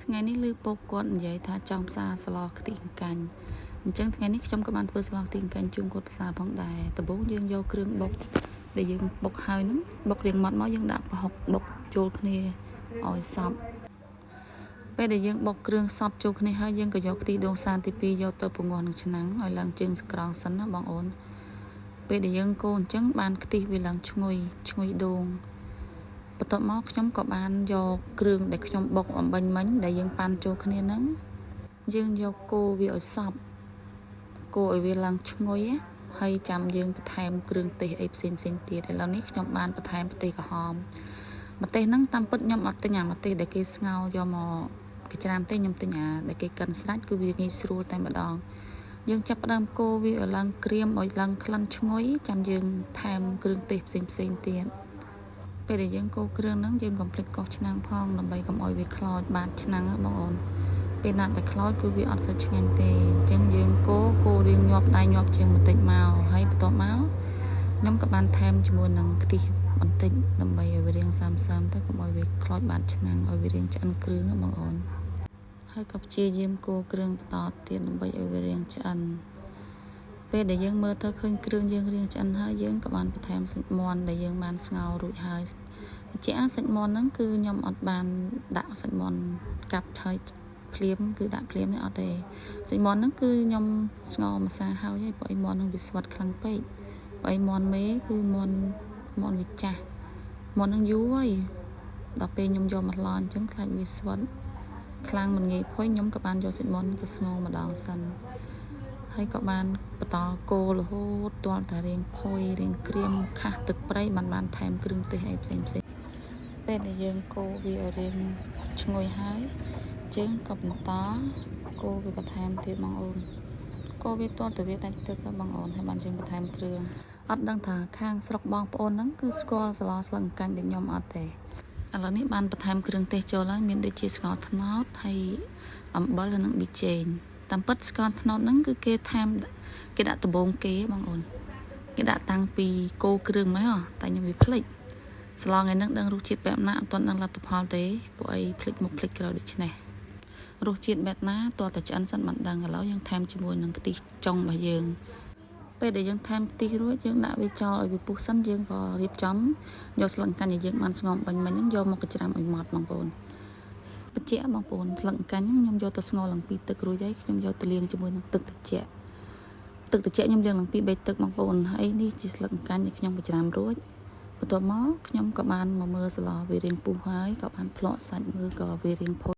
ថ្ងៃនេះលឺពកគាត់និយាយថាចង់ផ្សារស្លោខ្ទិះកាញ់អញ្ចឹងថ្ងៃនេះខ្ញុំក៏បានធ្វើស្លោខ្ទិះកាញ់ជូនគាត់ផ្សារផងដែរដំបូងយើងយកគ្រឿងបុកដែលយើងបុកហើយហ្នឹងបុករៀងម៉ត់មកយើងដាក់ប្រហុកបុកចូលគ្នាឲ្យសព្វពេលដែលយើងបុកគ្រឿងសព្វចូលគ្នាហើយយើងក៏យកខ្ទិះដូងសានទី2យកទៅពង្ងាស់នឹងឆ្នាំងឲ្យឡើងជើងស្ក្រងសិនណាបងអូនពេលដែលយើងកូរអញ្ចឹងបានខ្ទិះវាឡើងឈ្ងុយដូងបន្ទាប់មកខ្ញុំក៏បានយកគ្រឿងដែលខ្ញុំបុកអំបញ្ញមិញដែលយើងប៉ាន់ចូលគ្នាហ្នឹងយើងយកកូរវាឲ្យសព្វកូរឲ្យវាឡើងឈ្ងុយហើយចាំយើងបន្ថែមគ្រឿងទេសអីផ្សេងទៀតឥឡូវនេះខ្ញុំបានបន្ថែមម្ទេសក្រហមម្ទេសហ្នឹងតាមពិតខ្ញុំអត់ទិញអាម្ទេសដែលគេស្ងោរយកមកគេច្រាមទេខ្ញុំទិញអាដែលគេកិនស្រាច់គឺវាងាយស្រួលតែម្ដងយើងចាប់ផ្ដើមកូរវាឲ្យឡើងក្រៀមឲ្យឡើងក្លិនឈ្ងុយចាំយើងថែមគ្រឿងទេសផ្សេងទៀតពេលដែលយើងកូរគ្រឿងហ្នឹងយើងកុំភ្លេចកោសឆ្នាំងផងដើម្បីកុំឲ្យវាខ្លោចបាតឆ្នាំងបងអូនពេលណាត់តែខ្លោចគឺវាអត់សូវឆ្ងាញ់ទេអញ្ចឹងយើងកូររៀងញាប់ដៃញាប់ជើងបន្តិចមកហើយបន្ទាប់មកខ្ញុំក៏បានថែមជាមួយនឹងខ្ទិះបន្តិចដើម្បីឲ្យវារៀងសើមទៅកុំឲ្យវាខ្លោចបាតឆ្នាំងឲ្យវារៀងឆ្អិនគ្រឿងបងអូនហើយក៏ព្យាយាមកូរគ្រឿងបន្តទៀតដើម្បីឲ្យវារៀងឆ្អិនពេលដែលយើងមើលទៅឃើញគ្រឿងយើងរៀងឆ្អិនហើយយើងក៏បានបន្ថែមសាច់មាន់ដែលយើងបានស្ងោររួចហើយជាសាច់មាន់ហ្នឹងគឺខ្ញុំអត់បានដាក់សាច់មាន់កាប់ហើយភ្លាមគឺដាក់ភ្លាមនេះអត់ទេសាច់មាន់ហ្នឹងគឺខ្ញុំស្ងោរម្សៅហើយព្រោះអីមាន់ហ្នឹងវាស្វិតខ្លាំងពេកព្រោះអីមាន់មេគឺមាន់វាចាស់មាន់ហ្នឹងយូរហើយដល់ពេលខ្ញុំយកមកឡអញ្ចឹងខ្លាចវាស្វិតខ្លាំងមិនងាយផុយខ្ញុំក៏បានយកសាច់មាន់ទៅស្ងោរម្ដងសិនហើយក៏បានបន្តកូររហូតទាល់តែរៀងផុយរៀងក្រៀមខាស់ទឹកប្រៃបានថែមគ្រឿងទេសអីផ្សេងពេលដែលយើងកូរវាឲ្យរៀងឈ្ងុយហើយយើងក៏បន្តកូរវាបន្ថែមទៀតបងអូនកូរវាទាល់តែវាដាច់ទឹកហើយបងអូនហើយបានយើងបន្ថែមគ្រឿងអត់ដឹងថាខាងស្រុកបងប្អូនហ្នឹងគឺស្គាល់ស្លោស្លឹងកាញ់ដូចខ្ញុំអត់ទេឥឡូវនេះបានបន្ថែមគ្រឿងទេសចូលហើយមានដូចជាស្ករត្នោតហើយអំបិលហើយនិងប៊ីចេងតាមពិតស្ករត្នោតហ្នឹងគឺគេថែមគេដាក់ដំបងគេបងអូនគេដាក់តាំងពីកូរគ្រឿងមកតែខ្ញុំវាភ្លេចស្លថ្ងៃហ្នឹងដឹងរសជាតិបែបណាអត់ទាន់ដឹងលទ្ធផលទេពួកអីភ្លេចមុខភ្លេចក្រោយដូច្នេះរសជាតិបែបណាតើតែឆ្អិនសិនបានដឹងឥឡូវយើងថែមជាមួយនឹងខ្ទិះចុងរបស់យើងពេលដែលយើងថែមខ្ទិះរួចយើងដាក់វាចោលឲ្យវាពុះសិនយើងក៏រៀបចំយកស្លឹកកាញ់ដែលយើងបានស្ងោរបាញ់មិញហ្នឹងយកមកច្រាំឲ្យម៉ត់បងប្អូនបញ្ជាក់បងប្អូនស្លឹកកាញ់ហ្នឹងខ្ញុំយកទៅស្ងោរឡើងពីទឹករួចហើយខ្ញុំយកទៅលាងជាមួយនឹងទឹកត្រជាក់ខ្ញុំលាងឡើងពី3ទឹកបងប្អូនហើយនេះជាស្លឹកកាញ់ដែលខ្ញុំច្រាំរួចបន្ទាប់មកខ្ញុំក៏បានមកមើលស្លវារៀងពុះហើយក៏បានភ្លក់សាច់មើលក៏វារៀងផុយ